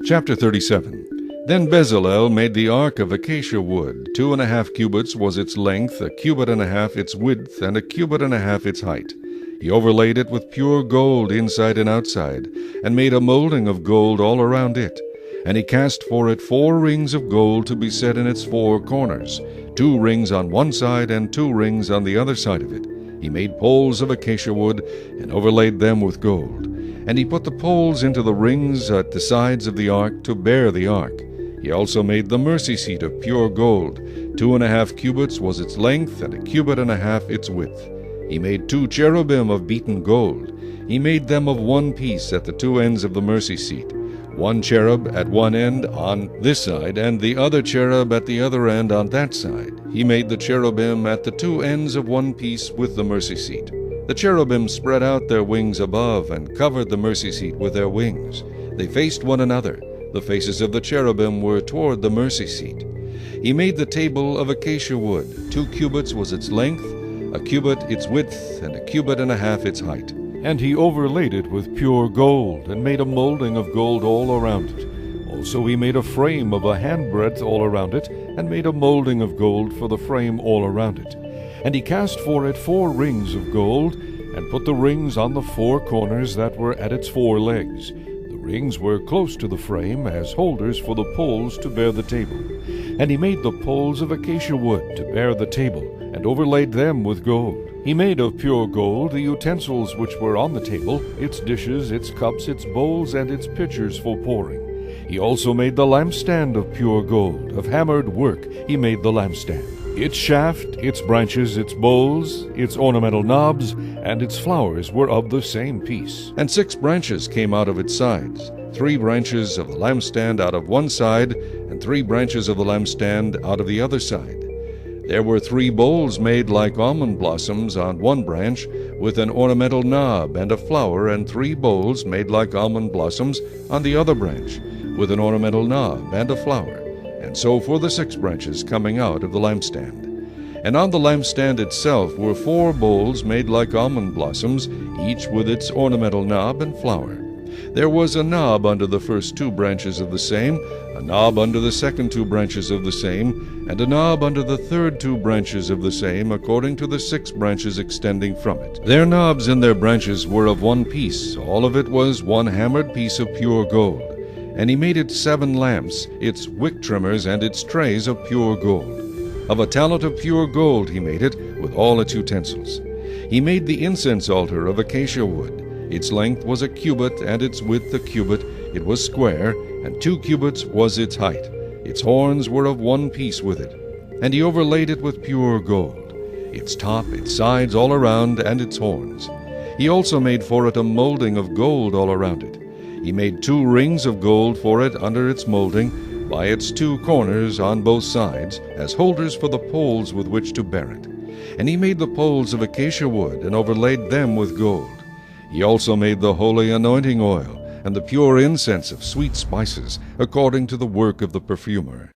Chapter 37. Then Bezalel made the ark of acacia wood. 2.5 cubits was its length, 1.5 cubits its width, and 1.5 cubits its height. He overlaid it with pure gold inside and outside, and made a molding of gold all around it. And he cast for it 4 rings of gold to be set in its 4 corners, 2 rings on one side and 2 rings on the other side of it. He made poles of acacia wood, and overlaid them with gold. And he put the poles into the rings at the sides of the ark to bear the ark. He also made the mercy seat of pure gold. 2.5 cubits was its length, and 1.5 cubits its width. He made 2 cherubim of beaten gold. He made them of one piece at the 2 ends of the mercy seat, 1 cherub at one end on this side, and the other cherub at the other end on that side. He made the cherubim at the 2 ends of one piece with the mercy seat. The cherubim spread out their wings above, and covered the mercy seat with their wings. They faced one another. The faces of the cherubim were toward the mercy seat. He made the table of acacia wood. 2 cubits was its length, 1 cubit its width, and 1.5 cubits its height. And he overlaid it with pure gold, and made a molding of gold all around it. Also he made a frame of a handbreadth all around it, and made a molding of gold for the frame all around it. And he cast for it 4 rings of gold, and put the rings on the 4 corners that were at its 4 legs. The rings were close to the frame, as holders for the poles to bear the table. And he made the poles of acacia wood to bear the table, and overlaid them with gold. He made of pure gold the utensils which were on the table, its dishes, its cups, its bowls, and its pitchers for pouring. He also made the lampstand of pure gold. Of hammered work he made the lampstand. Its shaft, its branches, its bowls, its ornamental knobs, and its flowers were of the same piece. And 6 branches came out of its sides, 3 branches of the lampstand out of one side, and 3 branches of the lampstand out of the other side. There were 3 bowls made like almond blossoms on one branch, with an ornamental knob and a flower, and 3 bowls made like almond blossoms on the other branch, with an ornamental knob and a flower. And so for the 6 branches coming out of the lampstand. And on the lampstand itself were 4 bowls made like almond blossoms, each with its ornamental knob and flower. There was a knob under the first 2 branches of the same, a knob under the second 2 branches of the same, and a knob under the third 2 branches of the same, according to the 6 branches extending from it. Their knobs and their branches were of one piece. All of it was one hammered piece of pure gold. And he made it 7 lamps, its wick trimmers, and its trays of pure gold. Of a talent of pure gold he made it, with all its utensils. He made the incense altar of acacia wood. Its length was 1 cubit, and its width 1 cubit. It was square, and 2 cubits was its height. Its horns were of one piece with it. And he overlaid it with pure gold, its top, its sides all around, and its horns. He also made for it a molding of gold all around it. He made 2 rings of gold for it under its molding, by its 2 corners on both sides, as holders for the poles with which to bear it. And he made the poles of acacia wood, and overlaid them with gold. He also made the holy anointing oil, and the pure incense of sweet spices, according to the work of the perfumer.